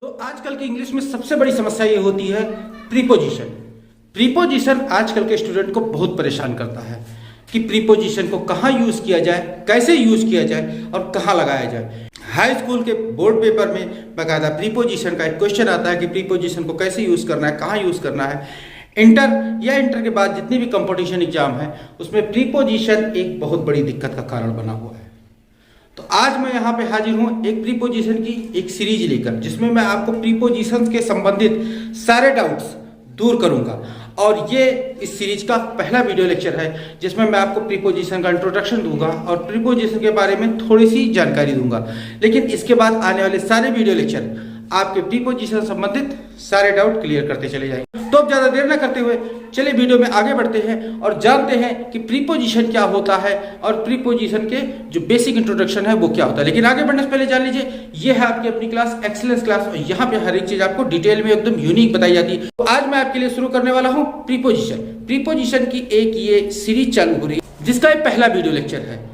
तो आजकल की इंग्लिश में सबसे बड़ी समस्या ये होती है प्रीपोजिशन। प्रीपोजिशन आजकल के स्टूडेंट को बहुत परेशान करता है कि प्रीपोजिशन को कहाँ यूज किया जाए, कैसे यूज किया जाए और कहाँ लगाया जाए। हाई स्कूल के बोर्ड पेपर में बाकायदा प्रीपोजिशन का एक क्वेश्चन आता है कि प्रीपोजिशन को कैसे यूज करना है, कहाँ यूज करना है। इंटर के बाद जितनी भी कंपटीशन एग्जाम है उसमें प्रीपोजिशन एक बहुत बड़ी दिक्कत का कारण बना हुआ है। तो आज मैं यहाँ पे हाजिर हूँ एक प्रीपोजिशन की एक सीरीज लेकर, जिसमें मैं आपको प्रीपोजिशंस के संबंधित सारे डाउट्स दूर करूंगा। और ये इस सीरीज का पहला वीडियो लेक्चर है जिसमें मैं आपको प्रीपोजिशन का इंट्रोडक्शन दूंगा और प्रीपोजिशन के बारे में थोड़ी सी जानकारी दूंगा। लेकिन इसके बाद आने वाले सारे वीडियो लेक्चर आपके प्रीपोजिशन संबंधित सारे डाउट क्लियर करते चले जाएंगे। तो अब ज्यादा देर न करते हुए चलिए वीडियो में आगे बढ़ते हैं और जानते हैं कि प्रीपोजिशन क्या होता है और प्रीपोजिशन के जो बेसिक इंट्रोडक्शन है वो क्या होता है। लेकिन आगे बढ़ने से पहले जान लीजिए, ये है आपकी अपनी क्लास एक्सीलेंस क्लास और यहाँ पे हर एक चीज आपको डिटेल में एकदम यूनिक बताई जाती है। तो आज मैं आपके लिए शुरू करने वाला हूँ प्रीपोजिशन की एक ये सीरीज चालू हो रही है जिसका एक पहला वीडियो लेक्चर है।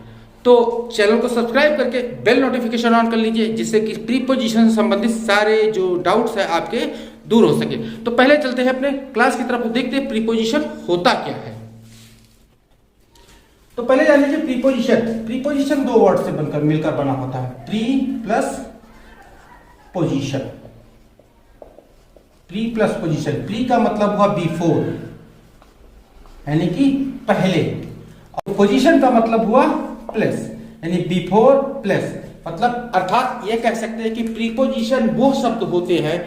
तो चैनल को सब्सक्राइब करके बेल नोटिफिकेशन ऑन कर लीजिए जिससे कि प्रीपोजिशन से संबंधित सारे जो डाउट्स है आपके दूर हो सके। तो पहले चलते हैं अपने क्लास की तरफ, देखते हैं प्रीपोजिशन होता क्या है। तो पहले जान लीजिए प्रीपोजिशन दो वर्ड से बनकर मिलकर बना होता है, pre plus position. Pre plus position, pre का मतलब हुआ बिफोर यानी कि पहले, और पोजिशन का मतलब हुआ प्लस यानी बिफोर प्लस। मतलब अर्थात ये कह सकते हैं कि प्रीपोजिशन वो शब्द होते हैं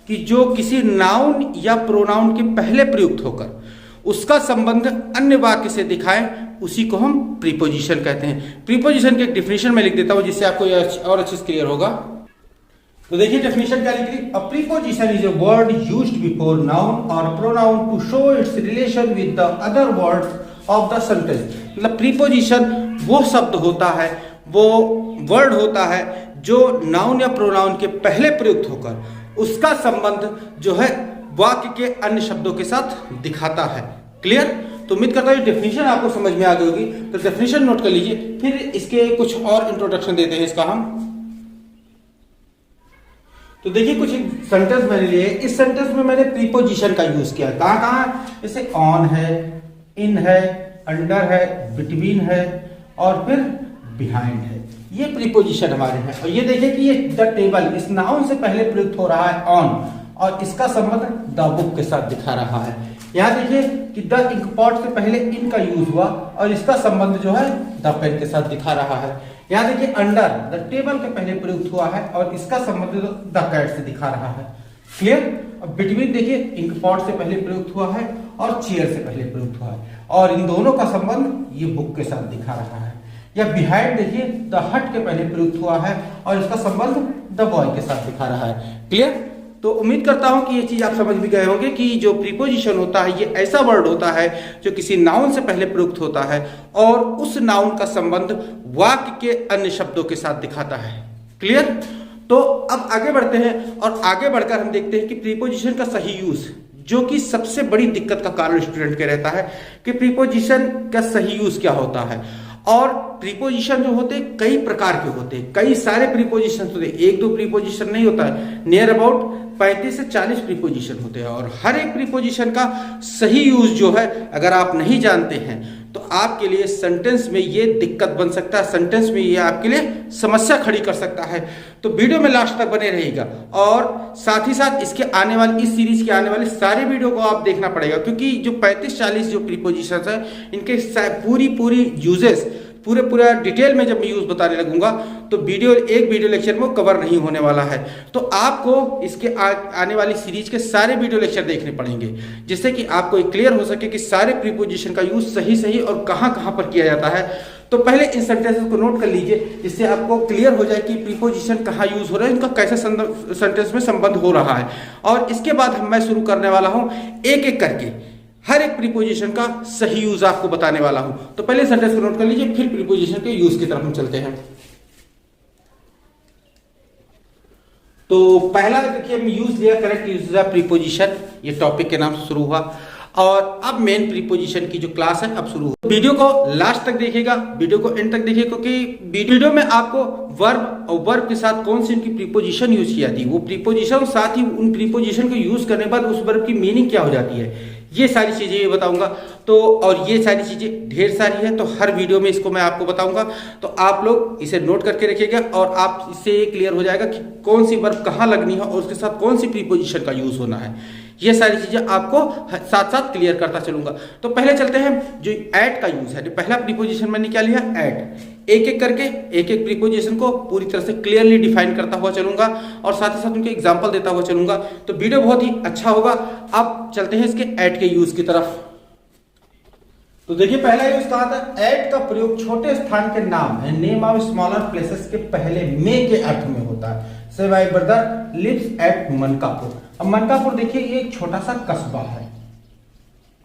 कि जो किसी नाउन या प्रोनाउन के पहले प्रयुक्त होकर उसका संबंध अन्य वाक्य से दिखाएं, उसी को हम प्रीपोजिशन कहते हैं। प्रीपोजिशन की एक डिफिनेशन में लिख देता हूं जिससे आपको और अच्छे से क्लियर होगा। तो देखिए डेफिनेशन क्या लिख रही, a preposition is a word used before noun और pronoun to show its relation with the other words of the sentence. मतलब प्रीपोजिशन वो शब्द होता है, वो वर्ड होता है जो नाउन या प्रोनाउन के पहले प्रयुक्त होकर उसका संबंध जो है वाक्य के अन्य शब्दों के साथ दिखाता है। क्लियर? तो उम्मीद करता हूं डेफिनेशन आपको समझ में आ गई होगी। तो डेफिनेशन नोट कर लीजिए, फिर इसके कुछ और इंट्रोडक्शन देते हैं इसका हम। तो देखिए कुछ सेंटेंस मैंने लिए, इस सेंटेंस में मैंने प्रीपोजिशन का यूज किया। कहां कहां? जैसे ऑन है, इन है, अंडर है, बिटवीन है और फिर बिहाइंड है। ये प्रीपोजिशन हमारे हैं। और ये देखिए कि ये द टेबल इस नाउन से पहले प्रयुक्त हो रहा है ऑन, और इसका संबंध द बुक के साथ दिखा रहा है। यहाँ देखिए कि द इंक पॉट से पहले इन का यूज हुआ और इसका संबंध जो है द पेन के साथ दिखा रहा है। यहाँ देखिए अंडर द टेबल के पहले प्रयुक्त हुआ है और इसका संबंध द कैट से दिखा रहा है। क्लियर? अब बिटवीन देखिए इंक पॉट से पहले प्रयुक्त हुआ है और चेयर से पहले प्रयुक्त हुआ है और इन दोनों का संबंध ये बुक के साथ दिखा रहा है। या बिहाइंड देखिए द हट के पहले प्रयुक्त हुआ है और इसका संबंध द बॉय के साथ दिखा रहा है। क्लियर? तो उम्मीद करता हूं कि ये चीज आप समझ भी गए होंगे कि जो प्रीपोजिशन होता है ये ऐसा वर्ड होता है जो किसी नाउन से पहले प्रयुक्त होता है और उस नाउन का संबंध वाक्य के अन्य शब्दों के साथ दिखाता है। क्लियर? तो अब आगे बढ़ते हैं और आगे बढ़कर हम देखते हैं कि प्रीपोजिशन का सही यूज, जो कि सबसे बड़ी दिक्कत का कारण स्टूडेंट के रहता है कि प्रीपोजिशन का सही यूज क्या होता है। और प्रीपोजिशन जो होते हैं कई प्रकार के होते हैं, कई सारे प्रीपोजिशन होते हैं, एक दो प्रीपोजिशन नहीं होता है, नियर अबाउट 35 से 40 प्रीपोजिशन होते हैं। और हर एक प्रीपोजिशन का सही यूज जो है अगर आप नहीं जानते हैं तो आपके लिए सेंटेंस में ये दिक्कत बन सकता है, सेंटेंस में ये आपके लिए समस्या खड़ी कर सकता है। तो वीडियो में लास्ट तक बने रहिएगा और साथ ही साथ इसके आने वाले इस सीरीज के आने वाले सारे वीडियो को आप देखना पड़ेगा, क्योंकि जो 35-40 जो प्रीपोजिशंस है इनके पूरी यूजेस पूरा डिटेल में जब मैं यूज बताने लगूंगा तो एक वीडियो लेक्चर में कवर नहीं होने वाला है। तो आपको इसके आने वाली सीरीज के सारे वीडियो लेक्चर देखने पड़ेंगे जिससे कि आपको एक क्लियर हो सके कि सारे प्रीपोजिशन का यूज सही और कहां पर किया जाता है। तो पहले इन सेंटेंसेस को नोट कर लीजिए जिससे आपको क्लियर हो जाए कि प्रीपोजिशन कहाँ यूज हो रहा है, इनका कैसे सेंटेंस में संबंध हो रहा है। और इसके बाद मैं शुरू करने वाला हूं एक एक करके हर एक प्रीपोजिशन का सही यूज आपको बताने वाला हूं। तो पहले सेंटेंस को नोट कर लीजिए, फिर प्रीपोजिशन के यूज की तरफ हम चलते हैं। तो पहला देखिए हम यूज लिया, करेक्ट यूज ऑफ प्रीपोजिशन, ये टॉपिक के नाम से शुरू हुआ। और अब मेन प्रीपोजिशन की जो क्लास है अब शुरू हो। वीडियो को लास्ट तक देखिएगा, वीडियो को एंड तक देखिए, क्योंकि वीडियो में आपको वर्ब और वर्ब के साथ कौन सी उनकी प्रीपोजिशन यूज की जाती है, वो प्रीपोजिशन साथ ही उन प्रीपोजिशन को यूज करने के बाद उस वर्ब की मीनिंग क्या हो जाती है, ये सारी चीजें ये बताऊंगा। तो और ये सारी चीजें ढेर सारी है, तो हर वीडियो में इसको मैं आपको बताऊंगा। तो आप लोग इसे नोट करके रखिएगा और आप इससे ये क्लियर हो जाएगा कि कौन सी वर्ब कहाँ लगनी है और उसके साथ कौन सी प्रीपोजिशन का यूज होना है। ये सारी चीजें आपको साथ साथ क्लियर करता चलूंगा। तो पहले चलते हैं जो ऐट का यूज है। पहला प्रीपोजिशन मैंने क्या लिया, ऐट। एक एक करके एक एक प्रीपोजिशन को पूरी तरह से क्लियरली डिफाइन करता हुआ चलूंगा और साथ ही साथ उनके एग्जांपल देता हुआ चलूंगा, तो वीडियो बहुत ही अच्छा होगा। अब चलते हैं इसके ऐट के यूज की तरफ। तो देखिए पहला यूज कहा था, ऐट का प्रयोग छोटे स्थान के नाम है, नेम ऑफ स्मॉलर प्लेसेस के पहले में के अर्थ में होता है। Say my brother lives at Mankapur. अब मनकापुर देखिए ये एक छोटा सा कस्बा है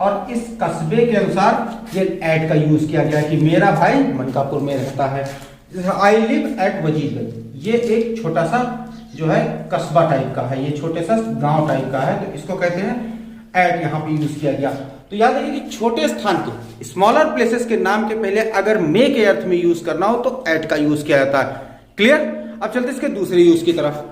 और इस कस्बे के अनुसार ये ऐट का यूज किया गया कि मेरा भाई मनकापुर में रहता है। आई लिव एट वजीरगंज, ये एक छोटा सा जो है कस्बा टाइप का है, ये छोटे सा गांव टाइप का है, तो इसको कहते हैं ऐट, यहाँ पे यूज किया गया। तो याद रखिए कि छोटे स्थान के स्मॉलर प्लेसेस के नाम के पहले अगर मे के अर्थ में यूज करना हो तो ऐट का यूज किया जाता है। क्लियर। अब चलते इसके दूसरे यूज की तरफ।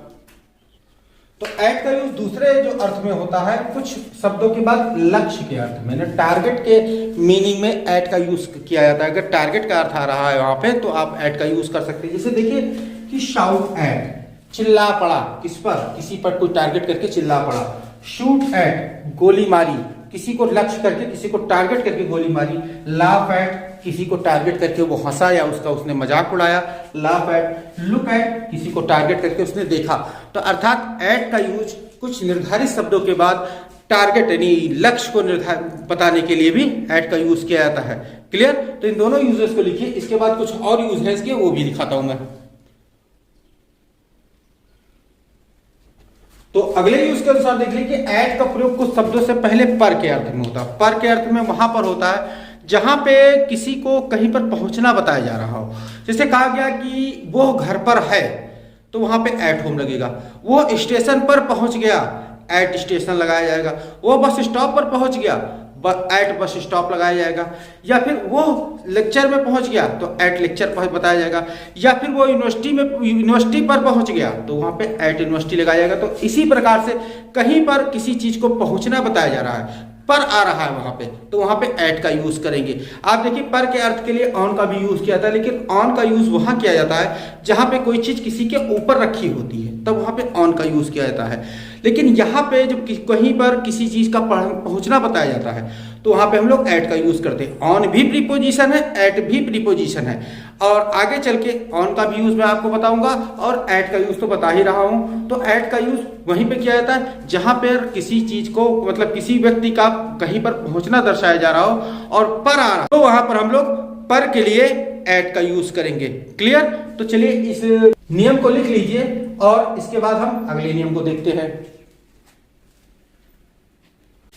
तो ऐट का यूज दूसरे जो अर्थ में होता है, कुछ शब्दों के बाद लक्ष्य के अर्थ में, टारगेट के मीनिंग में ऐट का यूज किया जाता है। अगर टारगेट का अर्थ आ रहा है वहां पे तो आप ऐट का यूज कर सकते हैं। जैसे देखिए कि शाउट एट, चिल्ला पड़ा, किस पर, किसी पर कोई टारगेट करके चिल्ला पड़ा। शूट एट, गोली मारी, किसी को लक्ष्य करके किसी को टारगेट करके गोली मारी। लाफ एट, किसी को टारगेट करके वो हंसा या उसने मजाक उड़ाया। लाफ एट, लुक एट, किसी को टारगेट करके उसने देखा। तो अर्थात एट का यूज कुछ निर्धारित शब्दों के बाद टारगेट यानी लक्ष्य को बताने के लिए भी एट का यूज किया जाता है। क्लियर। तो इन दोनों यूजेस को लिखिए, इसके बाद कुछ और यूज है इसके, वो भी दिखाता हूं मैं। तो अगले यूज के अनुसार देख लीजिए कि ऐट का प्रयोग कुछ शब्दों से पहले पर के अर्थ में होता है। पर के अर्थ में वहां पर होता है जहां पे किसी को कहीं पर पहुंचना बताया जा रहा हो। जैसे कहा गया कि वो घर पर है तो वहां पे एट होम लगेगा। वो स्टेशन पर पहुंच गया, एट स्टेशन लगाया जाएगा। वो बस स्टॉप पर पहुंच गया, एट बस स्टॉप लगाया जाएगा। या फिर वो लेक्चर में पहुंच गया तो एट लेक्चर पर बताया जाएगा। या फिर वो यूनिवर्सिटी पर पहुंच गया तो वहां पे एट यूनिवर्सिटी लगाया जाएगा। तो इसी प्रकार से कहीं पर किसी चीज को पहुंचना बताया जा रहा है, पर आ रहा है वहां पे, तो वहां पे एट का यूज करेंगे। आप देखिए पर के अर्थ के लिए ऑन का भी यूज किया जाता है, लेकिन ऑन का यूज वहां किया जाता है जहां पे कोई चीज किसी के ऊपर रखी होती है, तब वहां पे ऑन का यूज किया जाता है। लेकिन यहाँ पे जब कहीं पर किसी चीज का पहुंचना बताया जाता है तो वहां पे हम लोग एट का यूज करते हैं। ऑन भी प्रीपोजिशन है, एट भी प्रीपोजिशन है, और आगे चल के ऑन का भी यूज मैं आपको बताऊंगा और एट का यूज तो बता ही रहा हूं। तो एट का यूज वहीं पे किया जाता है जहां पर किसी चीज को मतलब किसी व्यक्ति का कहीं पर पहुंचना दर्शाया जा रहा हो और पर आ रहा, तो वहां पर हम लोग पर के लिए एट का यूज करेंगे। क्लियर। तो चलिए इस नियम को लिख लीजिए और इसके बाद हम अगले नियम को देखते हैं।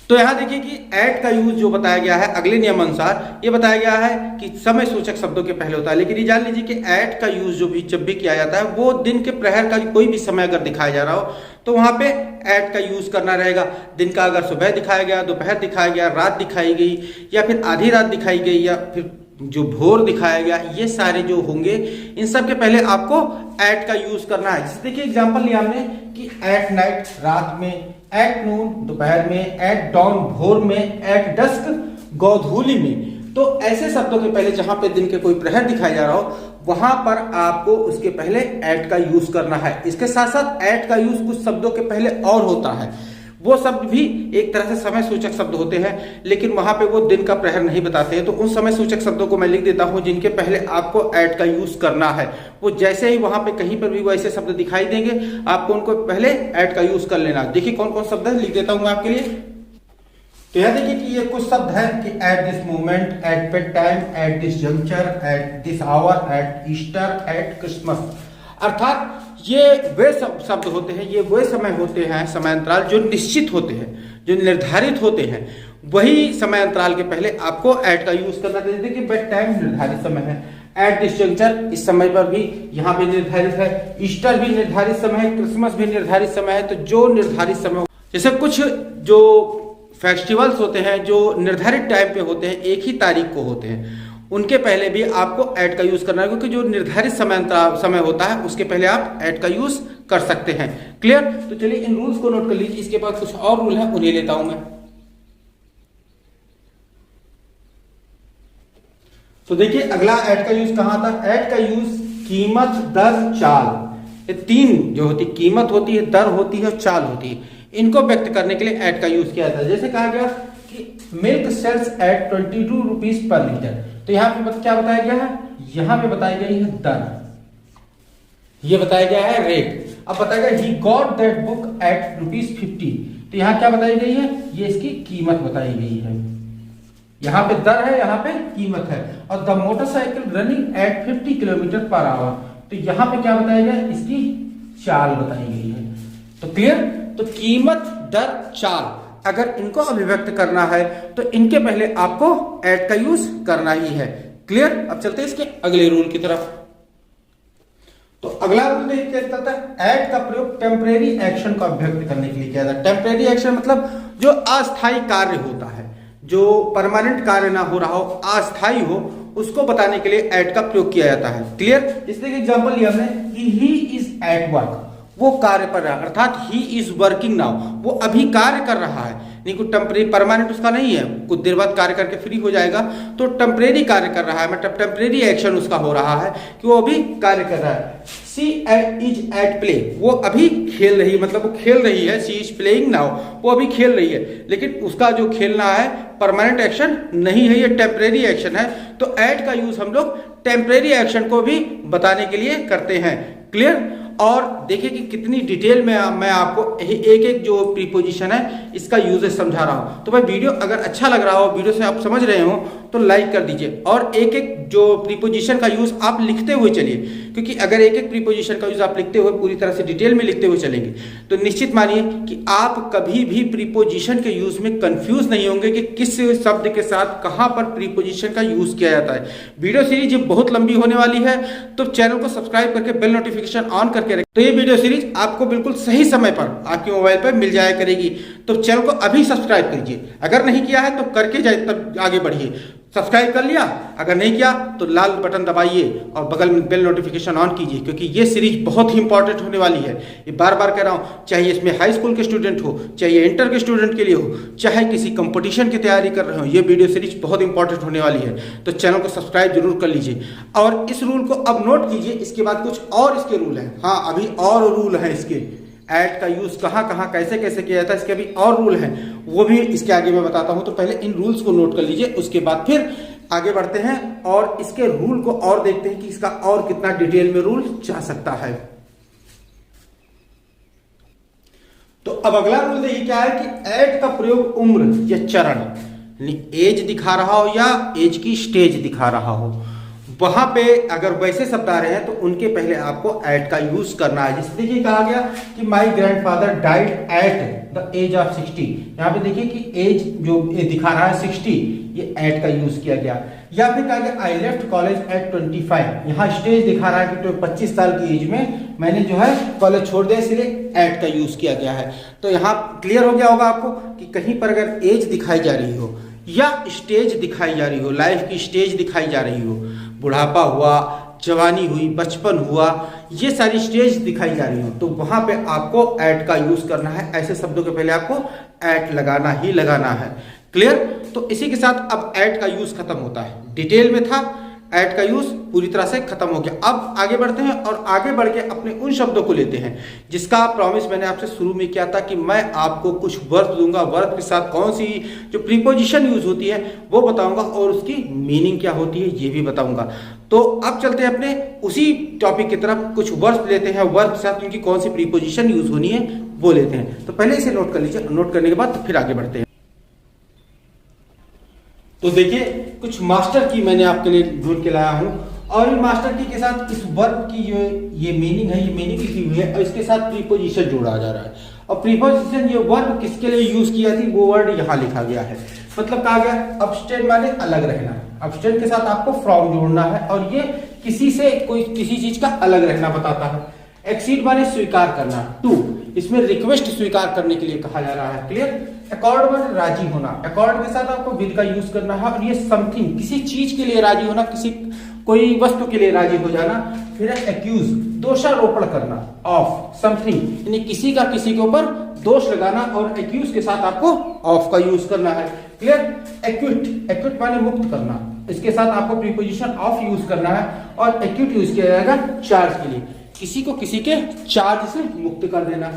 तो यहां देखिए कि एट का यूज जो बताया गया है अगले नियम अनुसार, ये बताया गया है कि समय सूचक शब्दों के पहले होता है। लेकिन ये जान लीजिए कि एट का यूज जब भी किया जाता है वो दिन के प्रहर का कोई भी समय अगर दिखाया जा रहा हो तो वहां पे एट का यूज करना रहेगा। दिन का अगर सुबह दिखाया गया, दोपहर दिखाया गया, रात दिखाई गई या फिर आधी रात दिखाई गई या फिर जो भोर दिखाया गया, ये सारे जो होंगे इन सब के पहले आपको एट का यूज करना है। जैसे देखिए एग्जांपल लिया हमने कि एट नाइट रात में, एट नून दोपहर में, एट डॉन भोर में, एट डस्क गोधूली में। तो ऐसे शब्दों के पहले जहां पे दिन के कोई प्रहर दिखाया जा रहा हो वहां पर आपको उसके पहले एट का यूज करना है। इसके साथ साथ एट का यूज कुछ शब्दों के पहले और होता है, वो शब्द भी एक तरह से समय सूचक शब्द होते हैं, लेकिन वहां पे वो दिन का प्रहर नहीं बताते हैं। तो उन समय सूचक शब्दों को मैं लिख देता हूं जिनके पहले आपको एट का यूज करना है। वो जैसे ही वहां पे कहीं पर भी वो ऐसे शब्द दिखाई देंगे आपको उनको पहले एट का यूज कर लेना। देखिए कौन कौन शब्द है, लिख देता हूं मैं आपके लिए। तो यह देखिए कि ये कुछ शब्द है कि at this moment, at bed time, at this juncture, at this hour, at Easter, at Christmas. अर्थात ये वे शब्द होते हैं, ये वे समय होते हैं, समय अंतराल जो निश्चित होते हैं, जो निर्धारित होते हैं। वही समय अंतराल के पहले आपको एट का यूज करना चाहिए। देखिए बेड टाइम निर्धारित समय है, एट दिस जंक्चर इस समय पर भी यहाँ पे निर्धारित है, ईस्टर भी निर्धारित समय है, क्रिसमस भी निर्धारित समय है। तो जो निर्धारित समय, जैसे कुछ जो फेस्टिवल्स होते हैं जो निर्धारित टाइम पे होते हैं, एक ही तारीख को होते हैं, उनके पहले भी आपको ऐड का यूज करना है, क्योंकि जो निर्धारित समय होता है उसके पहले आप ऐड का यूज कर सकते हैं। क्लियर? तो चलिए इन रूल्स को नोट कर लीजिए। इसके बाद कुछ और रूल है, उन्हें लेता हूं मैं। तो देखिए अगला ऐड का यूज कहां था? ऐड का यूज कीमत, दर, चाल, ये तीन जो होती, कीमत होती है, दर होती है और चाल होती है, इनको व्यक्त करने के लिए ऐड का यूज किया जाता है। जैसे कहा गया कि milk sells at 22 rupees per litre, तो यहाँ पे क्या बताया गया है? यहाँ पे बताई गई है दर, ये बताया गया है रेट। अब बताया गया he got that book at ₹50, तो यहाँ क्या बताई गई है? ये इसकी कीमत बताई गई है। यहाँ पे दर है, यहाँ पे कीमत है। और the motorcycle running at 50 kilometre per hour, तो यहाँ पे क्या बताया गया? इसकी चाल बताई गई है। तो क्लियर? तो कीमत, दर, चाल, अगर इनको अभिव्यक्त करना है तो इनके पहले आपको ऐड का यूज करना ही है। क्लियर? अब चलते हैं इसके अगले रूल की तरफ। तो अगला रूल देखिए क्या कहता है? ऐड का प्रयोग टेम्परेरी एक्शन को अभिव्यक्त करने के लिए किया जाता है। टेम्परेरी एक्शन मतलब जो अस्थायी कार्य होता है, जो परमानेंट कार्य ना हो रहा हो, अस्थायी हो, उसको बताने के लिए ऐड का प्रयोग किया जाता है। क्लियर? इस तरह एग्जांपल लिया हमने कि ही इज एट वर्क, वो कार्य कर रहा है, अर्थात ही इज वर्किंग नाउ, वो अभी कार्य कर रहा है, नहीं कोई टेम्परेरी परमानेंट उसका नहीं है, कुछ देर बाद कार्य करके फ्री हो जाएगा, तो टेम्परेरी कार्य कर रहा है, मतलब टेम्परेरी एक्शन उसका हो रहा है कि वो अभी कार्य कर रहा है। सी इज एट प्ले, वो अभी खेल रही है, मतलब वो खेल रही है, सी इज प्लेइंग नाउ, वो अभी खेल रही है, लेकिन उसका जो खेलना है परमानेंट एक्शन नहीं है, ये टेम्परेरी एक्शन है। तो ऐड का यूज हम लोग टेम्परेरी एक्शन को भी बताने के लिए करते हैं। क्लियर? और देखिए कि कितनी डिटेल में मैं आपको एक एक जो प्रीपोजिशन है इसका यूजेस समझा रहा हूं। तो भाई वीडियो अगर अच्छा लग रहा हो, वीडियो से आप समझ रहे हो, तो लाइक कर दीजिए और एक एक जो प्रीपोजिशन का यूज आप लिखते हुए चलिए, क्योंकि अगर एक एक प्रीपोजिशन का यूज आप लिखते हुए पूरी तरह से डिटेल में लिखते हुए चलेंगे तो निश्चित मानिए कि आप कभी भी प्रीपोजिशन के यूज में कंफ्यूज नहीं होंगे कि किस शब्द के साथ कहां पर प्रीपोजिशन का यूज किया जाता है। वीडियो सीरीज बहुत लंबी होने वाली है, तो चैनल को सब्सक्राइब करके बेल नोटिफिकेशन ऑन करके रखें, तो ये वीडियो सीरीज आपको बिल्कुल सही समय पर आपके मोबाइल पर मिल जाया करेगी। तो चैनल को अभी सब्सक्राइब कीजिए, अगर नहीं किया है तो करके जाए, तब आगे बढ़िए। सब्सक्राइब कर लिया, अगर नहीं किया तो लाल बटन दबाइए और बगल में बेल नोटिफिकेशन ऑन कीजिए, क्योंकि ये सीरीज बहुत ही इंपॉर्टेंट होने वाली है। ये बार बार कह रहा हूँ, चाहे इसमें हाई स्कूल के स्टूडेंट हो, चाहे इंटर के स्टूडेंट के लिए हो, चाहे किसी कंपटीशन की तैयारी कर रहे हो, ये वीडियो सीरीज बहुत इंपॉर्टेंट होने वाली है। तो चैनल को सब्सक्राइब जरूर कर लीजिए और इस रूल को अब नोट कीजिए। इसके बाद कुछ और इसके रूल हैं, हाँ अभी और रूल हैं इसके, ऐड का यूज कहां कहां कैसे कैसे किया जाता है, इसके अभी और रूल हैं, वो भी इसके आगे मैं बताता हूं। तो पहले इन रूल्स को नोट कर लीजिए, उसके बाद फिर आगे बढ़ते हैं और इसके रूल को और देखते हैं कि इसका और कितना डिटेल में रूल जा सकता है। तो अब अगला रूल देखिए क्या है कि ऐड का प्रयोग उम्र या चरण, एज दिखा रहा हो या एज की स्टेज दिखा रहा हो, वहां पे अगर वैसे शब्द आ रहे हैं तो उनके पहले आपको ऐड का यूज करना है। जैसे देखिए कहा गया कि my grandfather died at the age of 60, यहाँ पे देखिए कि एज जो दिखा रहा है 60, ये ऐड का यूज किया गया। या फिर कहा गया आई लेफ्ट कॉलेज एट 25, यहाँ स्टेज दिखा रहा है कि 25 साल की एज में मैंने जो है कॉलेज छोड़ दिया, इसलिए ऐड का यूज किया गया है। तो यहाँ क्लियर हो गया होगा आपको कि कहीं पर अगर एज दिखाई जा रही हो या स्टेज दिखाई जा रही हो, लाइफ की स्टेज दिखाई जा रही हो, बुढ़ापा हुआ, जवानी हुई, बचपन हुआ, ये सारी स्टेज दिखाई जा रही हो, तो वहां पे आपको ऐड का यूज करना है। ऐसे शब्दों के पहले आपको ऐड लगाना ही लगाना है। क्लियर? तो इसी के साथ अब ऐड का यूज खत्म होता है। डिटेल में था, ऐड का यूज पूरी तरह से खत्म हो गया। अब आगे बढ़ते हैं और आगे बढ़ के अपने उन शब्दों को लेते हैं जिसका प्रॉमिस मैंने आपसे शुरू में किया था कि मैं आपको कुछ वर्ब दूंगा, वर्ब के साथ कौन सी जो प्रीपोजिशन यूज होती है वो बताऊंगा और उसकी मीनिंग क्या होती है ये भी बताऊंगा। तो अब चलते हैं अपने उसी टॉपिक की तरफ, कुछ वर्ब लेते हैं, वर्ब के साथ उनकी कौन सी प्रीपोजिशन यूज होनी है वो लेते हैं। तो पहले इसे नोट कर लीजिए, नोट करने के बाद फिर आगे बढ़ते हैं। तो देखिए कुछ मास्टर की मैंने आपके लिए ढूंढ के लाया हूं और इन मास्टर की के साथ इस वर्ब की जो ये मीनिंग है, ये मीनिंग लिखी हुई है और इसके साथ प्रीपोजिशन जोड़ा जा रहा है। और प्रीपोजिशन ये वर्ब किसके लिए यूज किया थी वो वर्ड यहाँ लिखा गया है। मतलब कहा गया अब्सटेंड माने अलग रहना, अब्सटेंड के साथ आपको फ्रॉम जोड़ना है और ये किसी से कोई किसी चीज का अलग रहना बताता है। एक्सीड माने स्वीकार करना, टू इसमें रिक्वेस्ट स्वीकार करने के लिए कहा जा रहा है। क्लियर। अकॉर्ड में राजी होना, अकॉर्ड के साथ आपको विद का यूज करना है। और ये समथिंग, किसी चीज के लिए राजी होना, किसी कोई वस्तु के लिए राजी हो जाना। फिर एक्यूज, दोषारोपण करना ऑफ समथिंग, यानी किसी का किसी के ऊपर दोष लगाना। और एक्यूज के साथ आपको ऑफ का यूज करना है। क्लियर। एक्विट, एक्विट माने मुक्त करना, इसके साथ आपको प्रीपोजिशन ऑफ यूज करना है। और एक्विट यूज किया जाएगा चार्ज के लिए, किसी को किसी के चार्ज से मुक्त कर देना।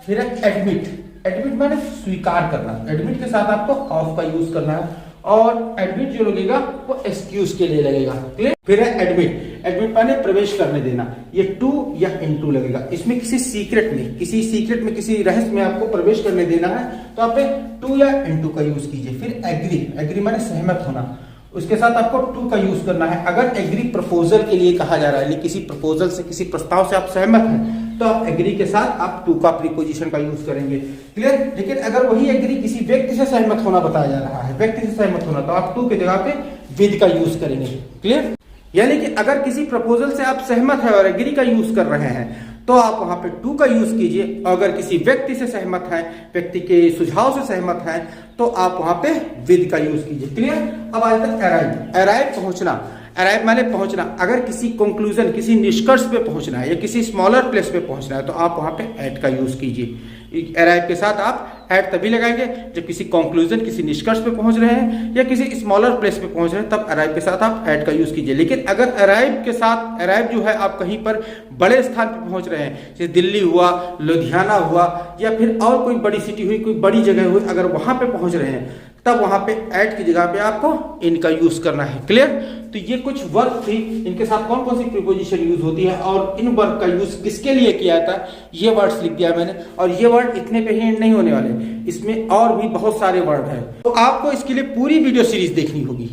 फिर एडमिट, एडमिट माने स्वीकार करना, एडमिट के साथ आपको ऑफ का यूज करना है। और एडमिट जो लगेगा वो एक्सक्यूज के लिए लगेगा। क्लियर। फिर है एडमिट, एडमिट माने प्रवेश करने देना, ये टू या इनटू लगेगा। इसमें किसी सीक्रेट में, किसी रहस्य में आपको प्रवेश करने देना है तो आप टू या इनटू का यूज कीजिए। फिर एग्री, एग्री माने सहमत होना, उसके साथ आपको टू का यूज करना है। अगर एग्री प्रपोजल के लिए कहा जा रहा है, किसी प्रपोजल से, किसी प्रस्ताव से आप सहमत हैं, तो आप एग्री के साथ आप टू का प्रीपोजिशन का यूज करेंगे। क्लियर। लेकिन अगर वही एग्री किसी व्यक्ति से सहमत होना बताया जा रहा है, व्यक्ति से सहमत होना, तो आप टू की जगह पे विद का यूज करेंगे। क्लियर। यानी कि अगर किसी प्रपोजल से आप सहमत है और एग्री का यूज कर रहे हैं, तो आप वहां पे टू का यूज कीजिए। अगर किसी व्यक्ति से सहमत है, व्यक्ति के सुझाव से सहमत है, तो आप वहां पे विद का यूज कीजिए। क्लियर। अब आज तक अराइव, अराइव पहुंचना, अराइव माने पहुंचना। अगर किसी कंक्लूजन, किसी निष्कर्ष पे पहुंचना है या किसी स्मॉलर प्लेस पे पहुंचना है, तो आप वहां पे एट का यूज कीजिए। अराइव के साथ आप एट तभी लगाएंगे जब किसी कंक्लूजन, किसी निष्कर्ष पे पहुंच रहे हैं या किसी स्मॉलर प्लेस पे पहुंच रहे हैं, तब अराइव के साथ आप एट का यूज कीजिए। लेकिन अगर अराइव के साथ, अराइव जो है आप कहीं पर बड़े स्थान पे पहुंच रहे हैं, जैसे दिल्ली हुआ, लुधियाना हुआ, या फिर और कोई बड़ी सिटी हुई, कोई बड़ी जगह हुई, अगर वहां पे पहुंच रहे हैं, तब वहां पे एट की जगह पे आपको इन का यूज करना है। क्लियर। तो ये कुछ वर्ब थी, इनके साथ कौन कौन सी प्रीपोजिशन यूज होती है और इन वर्ब का यूज किसके लिए किया था, ये वर्ड्स लिख दिया मैंने। और ये वर्ड इतने पे ही एंड नहीं होने वाले, इसमें और भी बहुत सारे वर्ड हैं। तो आपको इसके लिए पूरी वीडियो सीरीज देखनी होगी।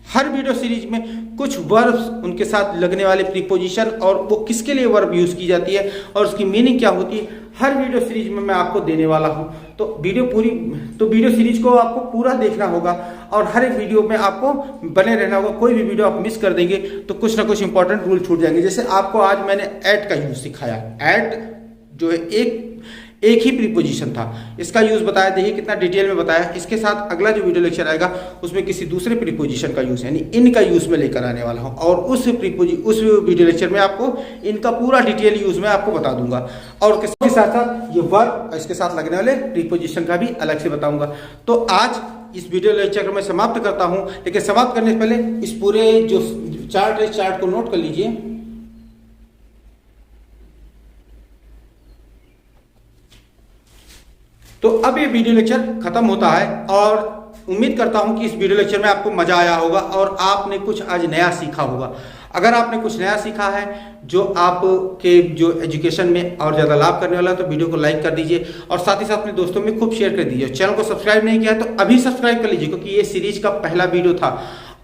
हर वीडियो सीरीज में कुछ वर्ब्स, उनके साथ लगने वाले प्रीपोजिशन और वो किसके लिए वर्ब यूज की जाती है और उसकी मीनिंग क्या होती है, हर वीडियो सीरीज में मैं आपको देने वाला हूं। तो वीडियो सीरीज को आपको पूरा देखना होगा और हर एक वीडियो में आपको बने रहना होगा। कोई भी वीडियो आप मिस कर देंगे तो कुछ ना कुछ इंपॉर्टेंट रूल छूट जाएंगे। जैसे आपको आज मैंने एट का यूज सिखाया, एट जो है एक ही प्रीपोजिशन था, इसका यूज बताया, देखिए कितना डिटेल में बताया। इसके साथ अगला जो वीडियो लेक्चर आएगा उसमें किसी दूसरे प्रीपोजिशन का यूज यानी इन का यूज में लेकर आने वाला हूं और उस वीडियो लेक्चर में आपको इनका पूरा डिटेल यूज में आपको बता दूंगा। और उसके साथ साथ ये वर्ब, इसके साथ लगने वाले प्रीपोजिशन का भी अलग से बताऊंगा। तो आज इस वीडियो लेक्चर को मैं समाप्त करता हूं, लेकिन समाप्त करने से पहले इस पूरे जो चार्ट है, चार्ट को नोट कर लीजिए। तो अब ये वीडियो लेक्चर खत्म होता है और उम्मीद करता हूं कि इस वीडियो लेक्चर में आपको मजा आया होगा और आपने कुछ आज नया सीखा होगा। अगर आपने कुछ नया सीखा है जो आपके जो एजुकेशन में और ज़्यादा लाभ करने वाला है, तो वीडियो को लाइक कर दीजिए और साथ ही साथ अपने दोस्तों में खूब शेयर कर दीजिए। चैनल को सब्सक्राइब नहीं किया तो अभी सब्सक्राइब कर लीजिए, क्योंकि ये सीरीज का पहला वीडियो था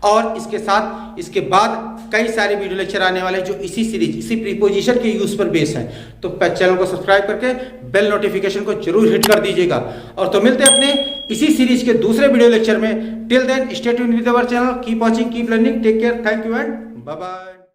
और इसके साथ इसके बाद कई सारे वीडियो लेक्चर आने वाले हैं जो इसी सीरीज, इसी प्रीपोजिशन के यूज पर बेस हैं। तो चैनल को सब्सक्राइब करके बेल नोटिफिकेशन को जरूर हिट कर दीजिएगा। और तो मिलते हैं अपने इसी सीरीज के दूसरे वीडियो लेक्चर में। Till then stay tuned with our channel, keep watching, keep learning, take care, thank you and bye bye.